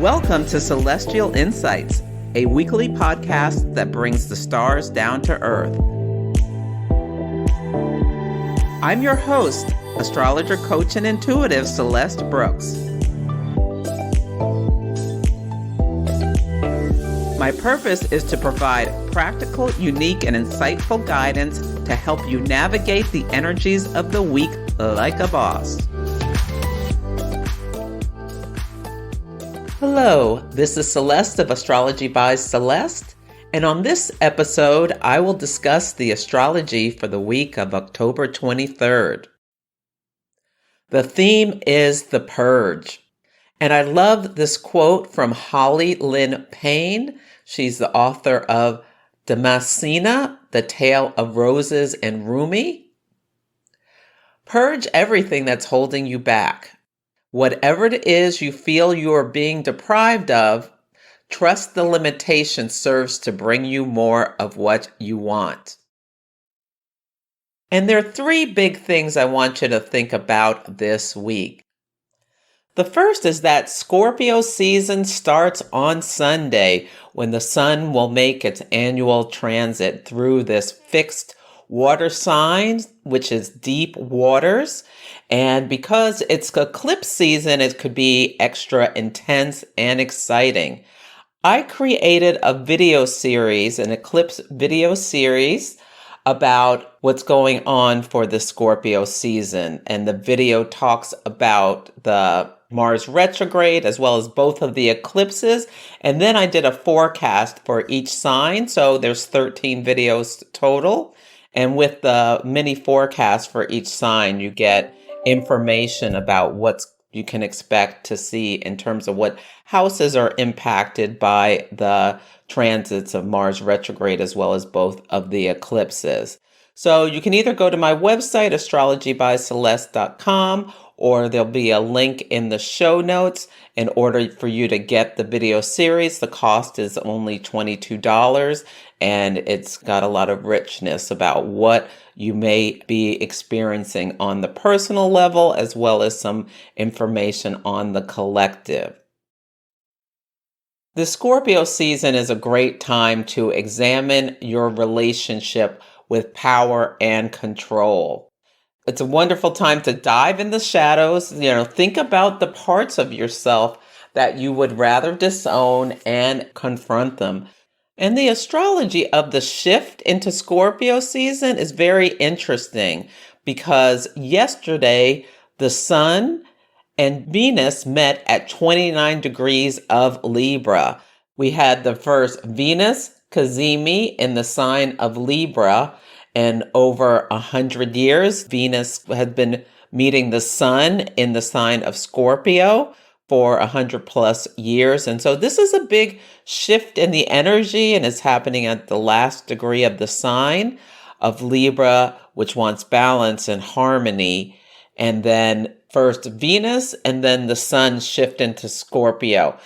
Welcome to Celestial Insights, a weekly podcast that brings the stars down to earth. I'm your host, astrologer, coach, and intuitive Celeste Brooks. My purpose is to provide practical, unique, and insightful guidance to help you navigate the energies of the week like a boss. Hello, this is Celeste of Astrology by Celeste, and on this episode, I will discuss the astrology for the week of October 23rd. The theme is the Purge, and I love this quote from Holly Lynn Payne. She's the author of Damascena, The Tale of Roses and Rumi. Purge everything that's holding you back. Whatever it is you feel you are being deprived of, trust the limitation serves to bring you more of what you want. And there are three big things I want you to think about this week. The first is that Scorpio season starts on Sunday when the sun will make its annual transit through this fixed water sign, which is deep waters. And because it's eclipse season, it could be extra intense and exciting. I created a video series, an eclipse video series about what's going on for the Scorpio season. And the video talks about the Mars retrograde as well as both of the eclipses. And then I did a forecast for each sign. So there's 13 videos total. And with the mini forecast for each sign, you get information about what you can expect to see in terms of what houses are impacted by the transits of Mars retrograde as well as both of the eclipses. So you can either go to my website, astrologybyceleste.com, or there'll be a link in the show notes in order for you to get the video series. The cost is only $22, and it's got a lot of richness about what you may be experiencing on the personal level, as well as some information on the collective. The Scorpio season is a great time to examine your relationship with power and control. It's a wonderful time to dive in the shadows, think about the parts of yourself that you would rather disown and confront them. And the astrology of the shift into Scorpio season is very interesting because yesterday the Sun and Venus met at 29 degrees of Libra. We had the first Venus cazimi in the sign of Libra. And over 100 years, Venus had been meeting the Sun in the sign of Scorpio for 100 plus years. And so this is a big shift in the energy and is happening at the last degree of the sign of Libra, which wants balance and harmony. And then first Venus and then the Sun shift into Scorpio,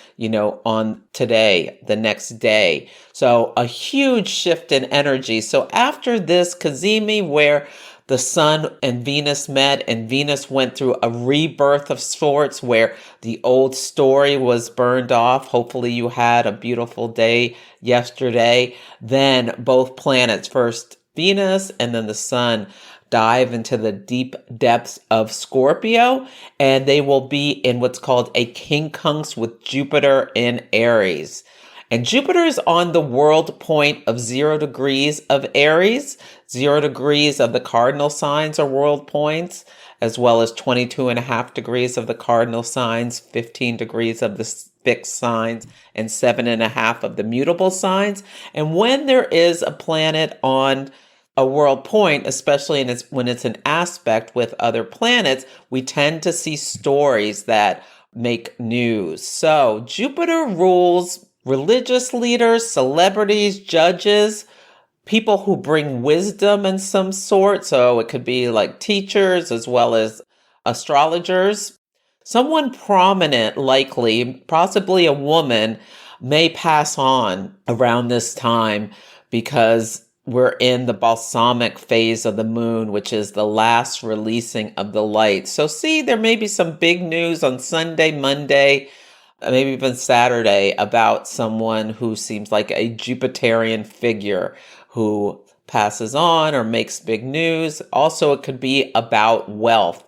on today, the next day. So a huge shift in energy. So after this cazimi where the Sun and Venus met and Venus went through a rebirth of sorts where the old story was burned off. Hopefully you had a beautiful day yesterday. Then both planets, first Venus and then the Sun, dive into the deep depths of Scorpio, and they will be in what's called a quincunx with Jupiter in Aries. And Jupiter is on the world point of 0 degrees of Aries. 0 degrees of the cardinal signs are world points, as well as 22.5 degrees of the cardinal signs, 15 degrees of the fixed signs, and 7.5 of the mutable signs. And when there is a planet on a world point, especially when it's an aspect with other planets, we tend to see stories that make news. So Jupiter rules religious leaders, celebrities, judges, people who bring wisdom in some sort. So it could be like teachers as well as astrologers. Someone prominent, likely, possibly a woman, may pass on around this time because we're in the balsamic phase of the moon, which is the last releasing of the light. So see, there may be some big news on Sunday, Monday, maybe even Saturday, about someone who seems like a Jupiterian figure who passes on or makes big news. Also, it could be about wealth.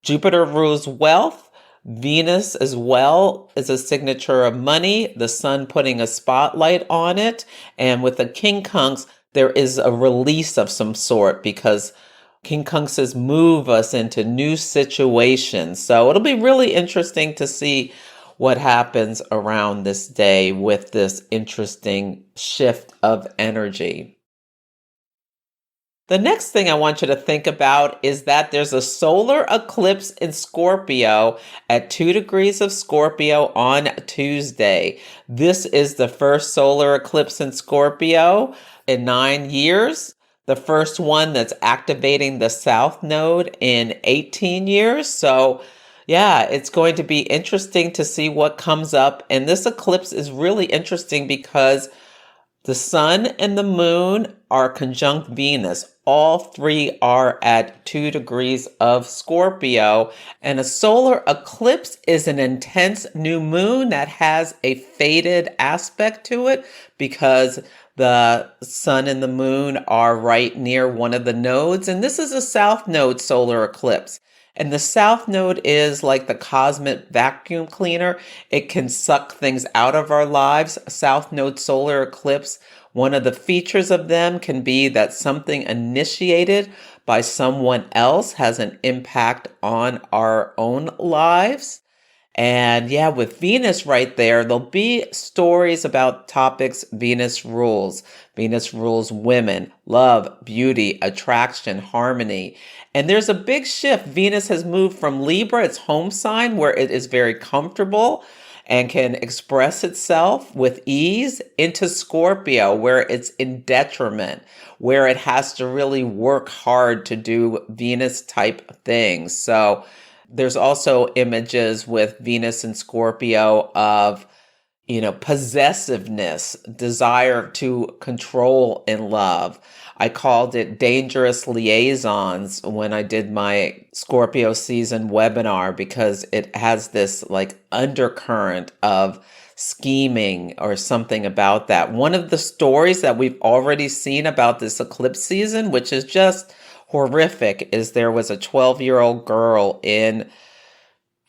Jupiter rules wealth. Venus as well is a signature of money, the sun putting a spotlight on it. And with the quincunx, there is a release of some sort because quincunxes move us into new situations. So it'll be really interesting to see what happens around this day with this interesting shift of energy. The next thing I want you to think about is that there's a solar eclipse in Scorpio at 2 degrees of Scorpio on Tuesday. This is the first solar eclipse in Scorpio in 9 years. The first one that's activating the South Node in 18 years. So yeah, it's going to be interesting to see what comes up. And this eclipse is really interesting because the sun and the moon are conjunct Venus. All three are at 2 degrees of Scorpio. And a solar eclipse is an intense new moon that has a faded aspect to it because the sun and the moon are right near one of the nodes. And this is a South Node solar eclipse. And the South Node is like the cosmic vacuum cleaner. It can suck things out of our lives. South Node solar eclipse, one of the features of them can be that something initiated by someone else has an impact on our own lives. And yeah, with Venus right there, there'll be stories about topics Venus rules. Venus rules women, love, beauty, attraction, harmony. And there's a big shift. Venus has moved from Libra, its home sign, where it is very comfortable and can express itself with ease, into Scorpio, where it's in detriment, where it has to really work hard to do Venus type things. So there's also images with Venus and Scorpio of, possessiveness, desire to control in love. I called it dangerous liaisons when I did my Scorpio season webinar because it has this like undercurrent of scheming or something about that. One of the stories that we've already seen about this eclipse season, which is just horrific, is there was a 12-year-old girl in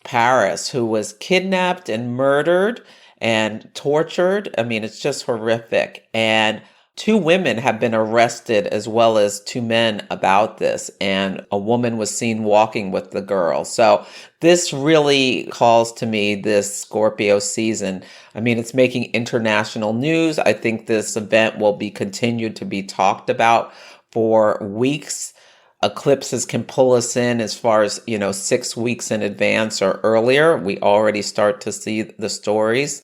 Paris who was kidnapped and murdered and tortured. I mean, it's just horrific. And 2 women have been arrested as well as 2 men about this. And a woman was seen walking with the girl. So this really calls to me this Scorpio season. I mean, it's making international news. I think this event will be continued to be talked about for weeks. Eclipses can pull us in as far as, 6 weeks in advance or earlier. We already start to see the stories.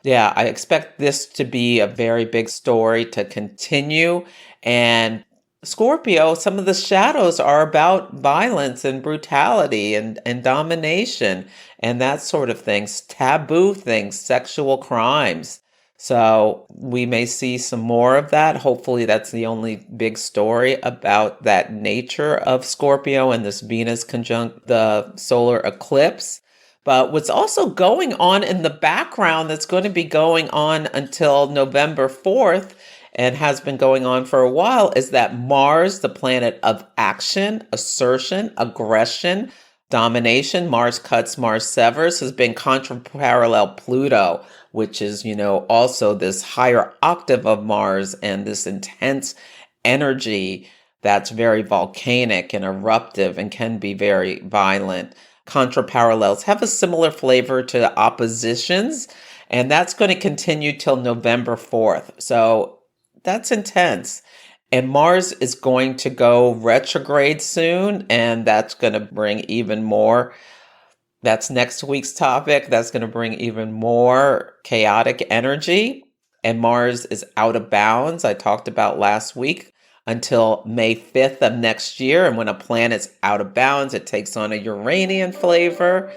Yeah, I expect this to be a very big story to continue. And Scorpio, some of the shadows are about violence and brutality and domination and that sort of things, taboo things, sexual crimes. So we may see some more of that. Hopefully that's the only big story about that nature of Scorpio and this Venus conjunct the solar eclipse. But what's also going on in the background that's going to be going on until November 4th and has been going on for a while is that Mars, the planet of action, assertion, aggression, domination, Mars cuts, Mars severs, has been contra-parallel Pluto, which is, also this higher octave of Mars and this intense energy that's very volcanic and eruptive and can be very violent. Contra-parallels have a similar flavor to oppositions, and that's going to continue till November 4th. So that's intense. And Mars is going to go retrograde soon, and that's going to bring even more. That's next week's topic. That's going to bring even more chaotic energy. And Mars is out of bounds, I talked about last week, until May 5th of next year. And when a planet's out of bounds, it takes on a Uranian flavor.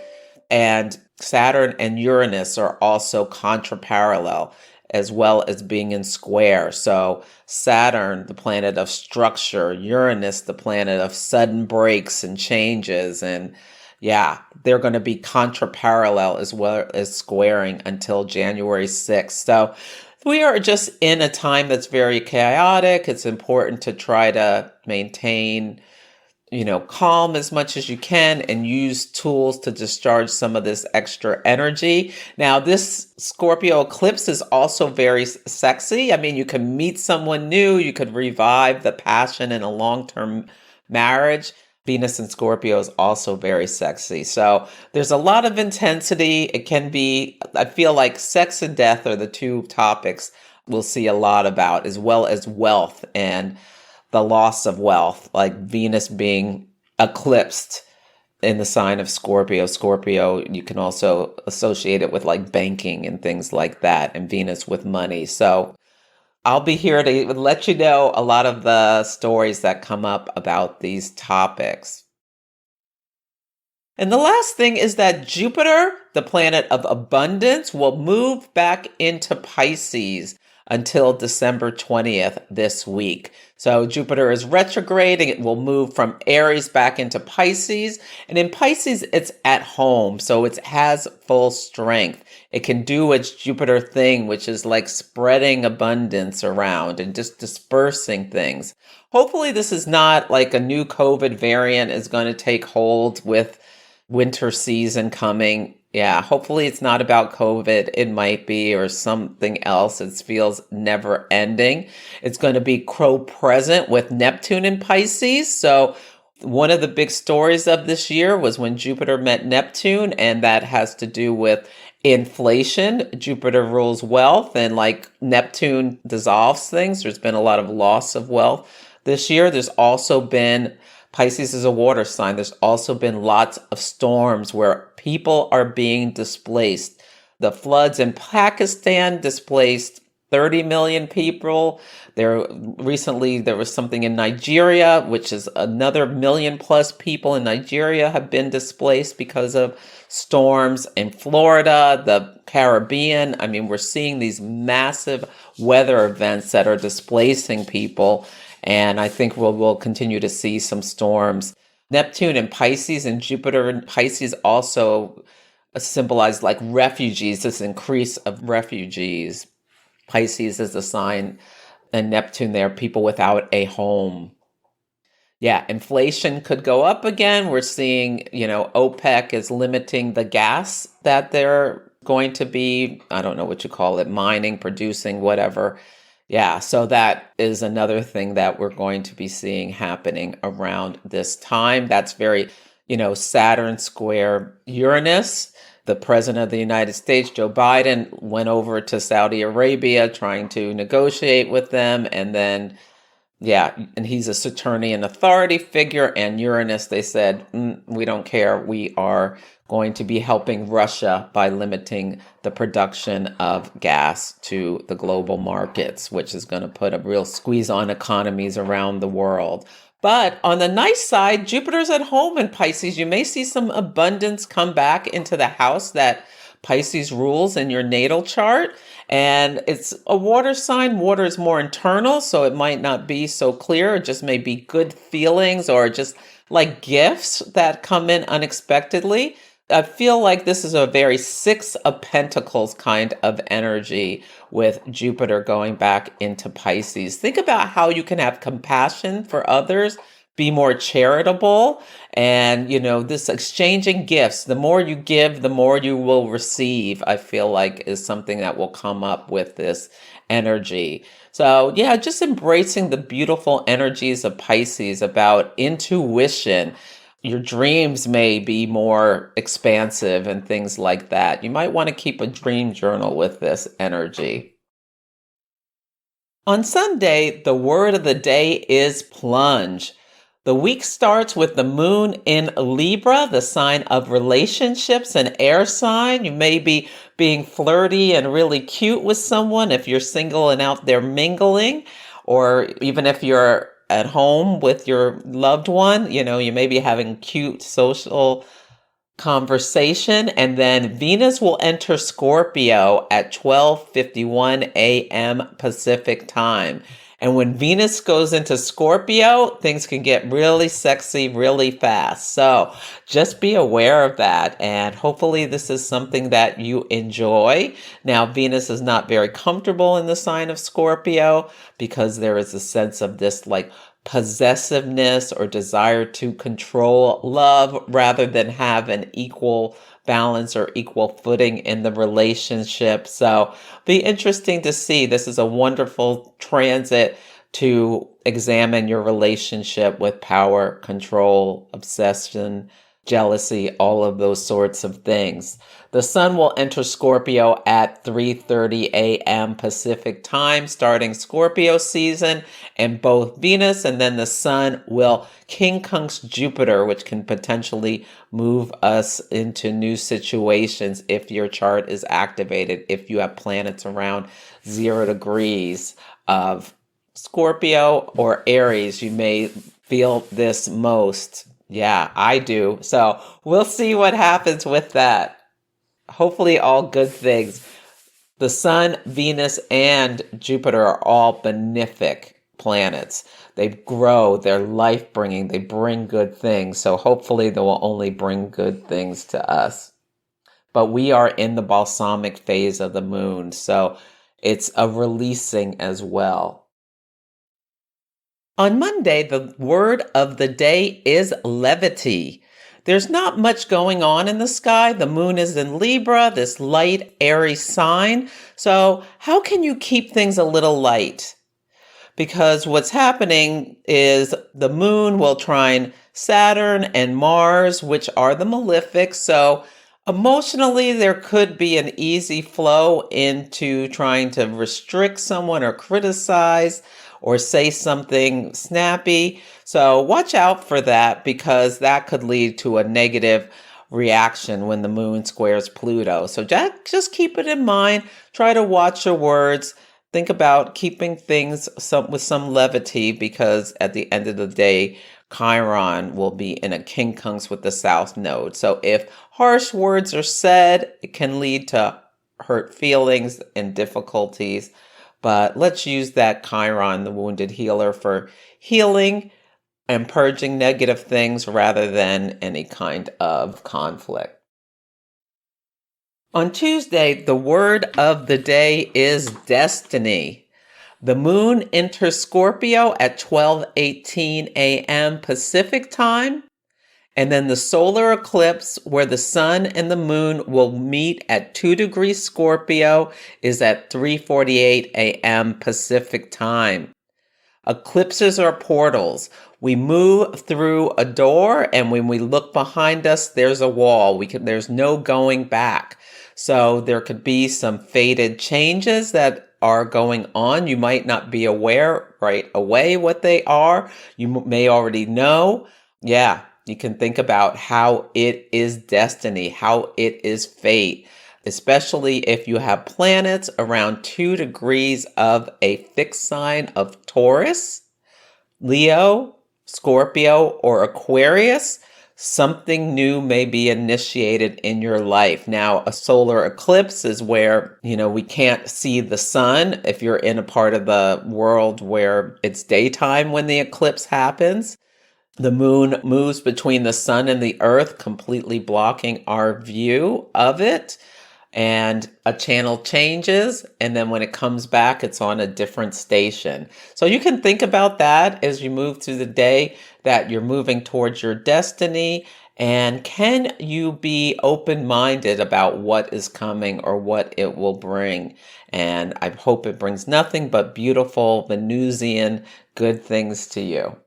And Saturn and Uranus are also contra-parallel, as well as being in square. So Saturn, the planet of structure, Uranus, the planet of sudden breaks and changes and Yeah, they're going to be contra-parallel as well as squaring until January 6th. So we are just in a time that's very chaotic. It's important to try to maintain, calm as much as you can and use tools to discharge some of this extra energy. Now, this Scorpio eclipse is also very sexy. I mean, you can meet someone new, you could revive the passion in a long-term marriage. Venus in Scorpio is also very sexy. So there's a lot of intensity. It can be, I feel like sex and death are the two topics we'll see a lot about, as well as wealth and the loss of wealth, like Venus being eclipsed in the sign of Scorpio. Scorpio, you can also associate it with like banking and things like that, and Venus with money. So I'll be here to let you know a lot of the stories that come up about these topics. And the last thing is that Jupiter, the planet of abundance, will move back into Pisces until December 20th this week. So Jupiter is retrograding. It will move from Aries back into Pisces. And in Pisces, it's at home. So it has full strength. It can do its Jupiter thing, which is like spreading abundance around and just dispersing things. Hopefully this is not like a new COVID variant is going to take hold with winter season coming. Yeah, hopefully it's not about COVID. It might be, or something else. It feels never ending. It's going to be co-present with Neptune in Pisces. So one of the big stories of this year was when Jupiter met Neptune, and that has to do with inflation. Jupiter rules wealth, and like Neptune dissolves things. There's been a lot of loss of wealth this year. There's also been, Pisces is a water sign. There's also been lots of storms where people are being displaced. The floods in Pakistan displaced 30 million people. Recently there was something in Nigeria, which is another million plus people in Nigeria have been displaced because of storms. In Florida, the Caribbean, I mean, we're seeing these massive weather events that are displacing people. And I think we'll continue to see some storms. Neptune in Pisces and Jupiter in Pisces also symbolize like refugees, this increase of refugees. Pisces is a sign, and Neptune there, people without a home. Yeah, inflation could go up again. We're seeing, OPEC is limiting the gas that they're going to be, I don't know what you call it, mining, producing, whatever. Yeah, so that is another thing that we're going to be seeing happening around this time. That's very, Saturn square Uranus. The president of the United States, Joe Biden, went over to Saudi Arabia trying to negotiate with them. And then, and he's a Saturnian authority figure. And Uranus, they said, we don't care. We are going to be helping Russia by limiting the production of gas to the global markets, which is going to put a real squeeze on economies around the world. But on the nice side, Jupiter's at home in Pisces. You may see some abundance come back into the house that Pisces rules in your natal chart. And it's a water sign. Water is more internal, so it might not be so clear. It just may be good feelings or just like gifts that come in unexpectedly. I feel like this is a very Six of Pentacles kind of energy with Jupiter going back into Pisces. Think about how you can have compassion for others, be more charitable, and, this exchanging gifts. The more you give, the more you will receive, I feel like is something that will come up with this energy. So yeah, just embracing the beautiful energies of Pisces about intuition. Your dreams may be more expansive and things like that. You might want to keep a dream journal with this energy. On Sunday, the word of the day is plunge. The week starts with the moon in Libra, the sign of relationships, an air sign. You may be being flirty and really cute with someone if you're single and out there mingling, or even if you're at home with your loved one, you may be having cute social conversation. And then Venus will enter Scorpio at 12:51 a.m. Pacific time. And when Venus goes into Scorpio, things can get really sexy really fast. So just be aware of that. And hopefully this is something that you enjoy. Now, Venus is not very comfortable in the sign of Scorpio because there is a sense of this like possessiveness or desire to control love rather than have an equal balance or equal footing in the relationship. So be interesting to see. This is a wonderful transit to examine your relationship with power, control, obsession, jealousy, all of those sorts of things. The sun will enter Scorpio at 3:30 a.m. Pacific time, starting Scorpio season, and both Venus and then the sun will quincunx Jupiter, which can potentially move us into new situations if your chart is activated, if you have planets around 0 degrees of Scorpio or Aries. You may feel this most. Yeah, I do. So we'll see what happens with that. Hopefully all good things. The sun, Venus, and Jupiter are all benefic planets. They grow, they're life-bringing, they bring good things. So hopefully they will only bring good things to us. But we are in the balsamic phase of the moon, so it's a releasing as well. On Monday, the word of the day is levity. There's not much going on in the sky. The moon is in Libra, this light, airy sign. So how can you keep things a little light? Because what's happening is the moon will trine Saturn and Mars, which are the malefics. So emotionally, there could be an easy flow into trying to restrict someone or criticize or say something snappy. So watch out for that because that could lead to a negative reaction when the moon squares Pluto. So just keep it in mind. Try to watch your words. Think about keeping things with some levity because at the end of the day, Chiron will be in a quincunx with the South Node. So if harsh words are said, it can lead to hurt feelings and difficulties. But let's use that Chiron, the wounded healer, for healing and purging negative things rather than any kind of conflict. On Tuesday, the word of the day is destiny. The moon enters Scorpio at 12:18 a.m. Pacific time. And then the solar eclipse, where the sun and the moon will meet at 2 degrees Scorpio, is at 3:48 a.m. Pacific time. Eclipses are portals. We move through a door, and when we look behind us, there's a wall. There's no going back. So there could be some fated changes that are going on. You might not be aware right away what they are. You may already know. Yeah. You can think about how it is destiny, how it is fate, especially if you have planets around 2 degrees of a fixed sign of Taurus, Leo, Scorpio, or Aquarius. Something new may be initiated in your life. Now, a solar eclipse is where, we can't see the sun if you're in a part of the world where it's daytime when the eclipse happens. The moon moves between the sun and the earth, completely blocking our view of it. And a channel changes. And then when it comes back, it's on a different station. So you can think about that as you move through the day, that you're moving towards your destiny. And can you be open-minded about what is coming or what it will bring? And I hope it brings nothing but beautiful Venusian good things to you.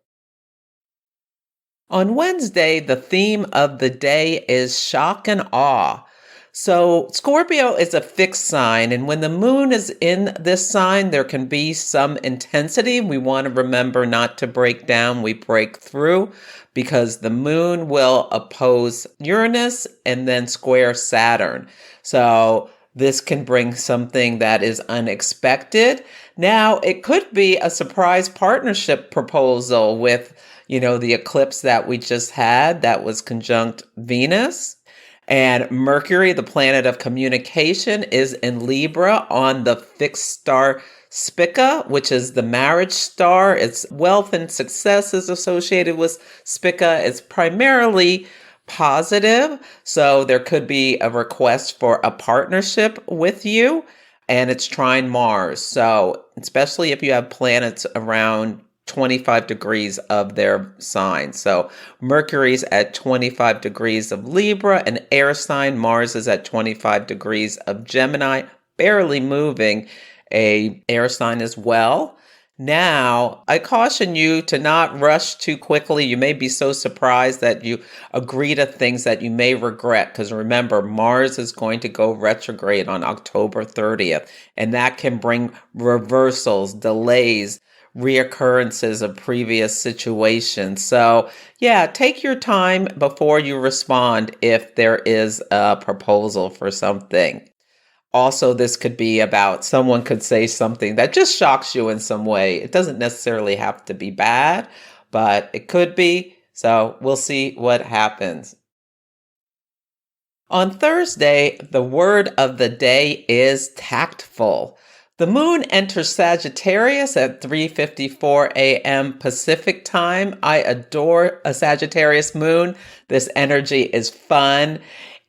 On Wednesday, the theme of the day is shock and awe. So Scorpio is a fixed sign, and when the moon is in this sign, there can be some intensity. We want to remember not to break down, we break through, because the moon will oppose Uranus and then square Saturn. So this can bring something that is unexpected. Now, it could be a surprise partnership proposal with the eclipse that we just had that was conjunct Venus. And Mercury, the planet of communication, is in Libra on the fixed star Spica, which is the marriage star. It's wealth and success is associated with Spica. It's primarily positive. So there could be a request for a partnership with you, and it's trine Mars. So especially if you have planets around 25 degrees of their sign. So Mercury's at 25 degrees of Libra, an air sign. Mars is at 25 degrees of Gemini, barely moving, a air sign as well. Now, I caution you to not rush too quickly. You may be so surprised that you agree to things that you may regret. Because remember, Mars is going to go retrograde on October 30th, and that can bring reversals, delays, reoccurrences of previous situations. So, yeah, take your time before you respond if there is a proposal for something. Also, this could be about someone could say something that just shocks you in some way. It doesn't necessarily have to be bad, but it could be. So we'll see what happens. On Thursday, the word of the day is tactful. The moon enters Sagittarius at 3:54 a.m. Pacific time. I adore a Sagittarius moon. This energy is fun.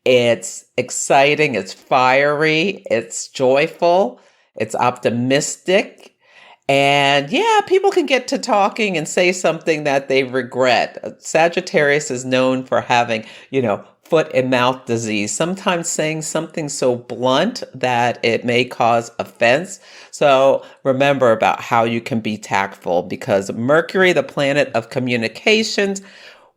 It's exciting, it's fiery, it's joyful, it's optimistic. And yeah, people can get to talking and say something that they regret. Sagittarius is known for having, foot and mouth disease, sometimes saying something so blunt that it may cause offense. So remember about how you can be tactful, because Mercury, the planet of communications,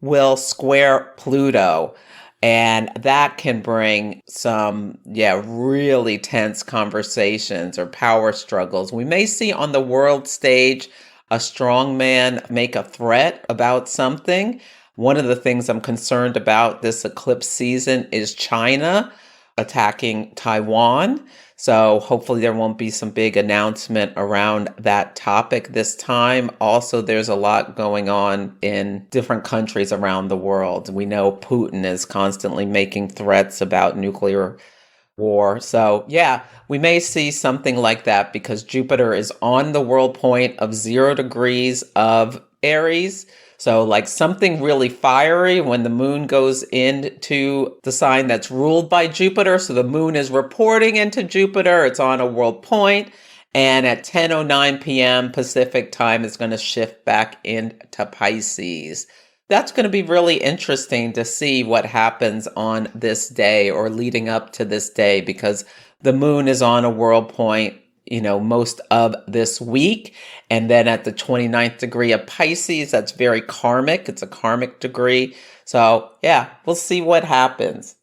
will square Pluto. And that can bring some, really tense conversations or power struggles. We may see on the world stage a strong man make a threat about something. One of the things I'm concerned about this eclipse season is China attacking Taiwan. So hopefully there won't be some big announcement around that topic this time. Also, there's a lot going on in different countries around the world. We know Putin is constantly making threats about nuclear war. So yeah, we may see something like that because Jupiter is on the world point of 0 degrees of Aries. So like something really fiery when the moon goes into the sign that's ruled by Jupiter. So the moon is reporting into Jupiter. It's on a world point. And at 10:09 p.m. Pacific time, it's going to shift back into Pisces. That's going to be really interesting to see what happens on this day or leading up to this day, because the moon is on a world point most of this week. And then at the 29th degree of Pisces, that's very karmic. It's a karmic degree. So yeah, we'll see what happens.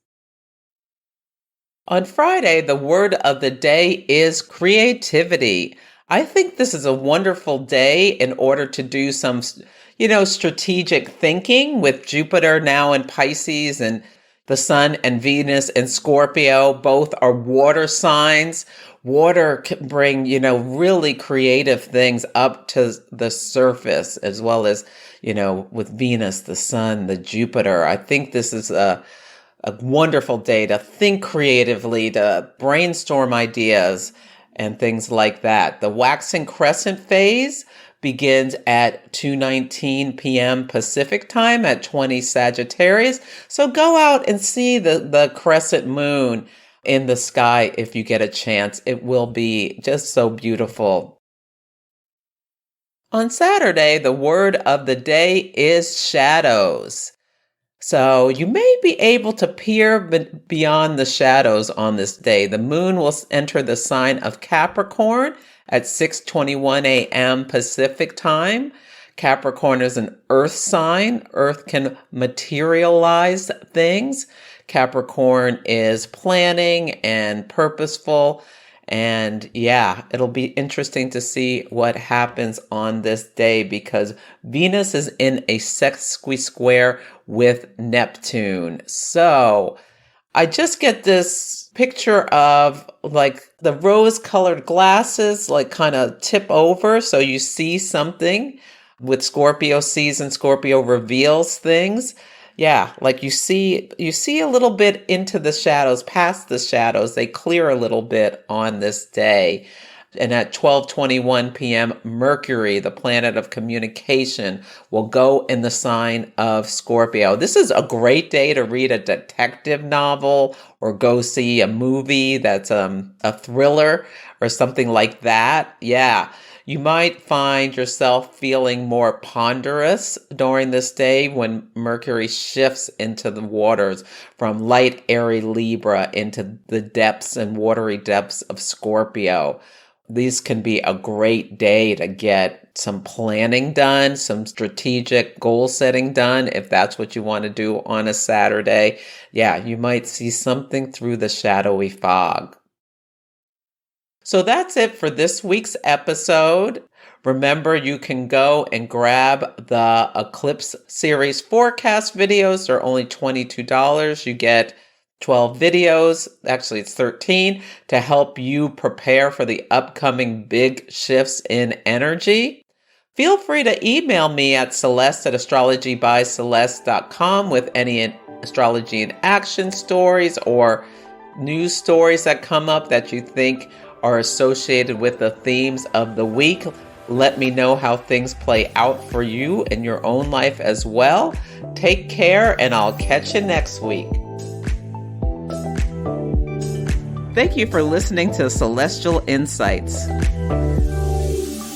On Friday, the word of the day is creativity. I think this is a wonderful day in order to do some, strategic thinking with Jupiter now in Pisces and the Sun and Venus and Scorpio. Both are water signs. Water can bring, really creative things up to the surface, as well as, with Venus, the Sun, the Jupiter. I think this is a wonderful day to think creatively, to brainstorm ideas and things like that. The waxing crescent phase begins at 2:19 p.m. Pacific time at 20 Sagittarius. So go out and see the crescent moon in the sky if you get a chance. It will be just so beautiful. On Saturday, the word of the day is shadows. So you may be able to peer beyond the shadows on this day. The moon will enter the sign of Capricorn at 6:21 a.m. Pacific time. Capricorn is an earth sign. Earth can materialize things. Capricorn is planning and purposeful. And yeah, it'll be interesting to see what happens on this day, because Venus is in a sesqui-square with Neptune. So I just get this picture of like the rose-colored glasses, like kind of tip over. So you see something with Scorpio season. Scorpio reveals things. Yeah, like you see a little bit into the shadows, past the shadows. They clear a little bit on this day. And at 12:21 p.m., Mercury, the planet of communication, will go in the sign of Scorpio. This is a great day to read a detective novel or go see a movie that's a thriller or something like that. Yeah. You might find yourself feeling more ponderous during this day when Mercury shifts into the waters from light, airy Libra into the depths and watery depths of Scorpio. These can be a great day to get some planning done, some strategic goal setting done, if that's what you want to do on a Saturday. Yeah, you might see something through the shadowy fog. So that's it for this week's episode. Remember, you can go and grab the Eclipse Series forecast videos. They're only $22. You get 12 videos, actually it's 13, to help you prepare for the upcoming big shifts in energy. Feel free to email me at celeste@astrologybyceleste.com with any astrology in action stories or news stories that come up that you think are associated with the themes of the week. Let me know how things play out for you in your own life as well. Take care, and I'll catch you next week. Thank you for listening to Celestial Insights.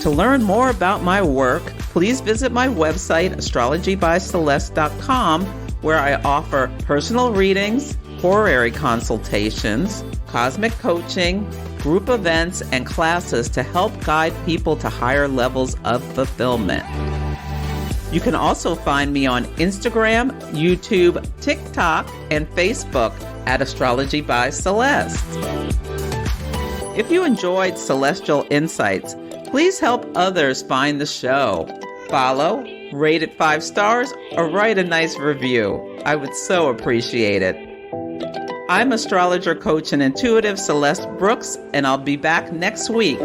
To learn more about my work, please visit my website, astrologybyceleste.com, where I offer personal readings, horary consultations, cosmic coaching, group events, and classes to help guide people to higher levels of fulfillment. You can also find me on Instagram, YouTube, TikTok, and Facebook at Astrology by Celeste. If you enjoyed Celestial Insights, please help others find the show. Follow, rate it 5 stars, or write a nice review. I would so appreciate it. I'm astrologer, coach, and intuitive Celeste Brooks, and I'll be back next week.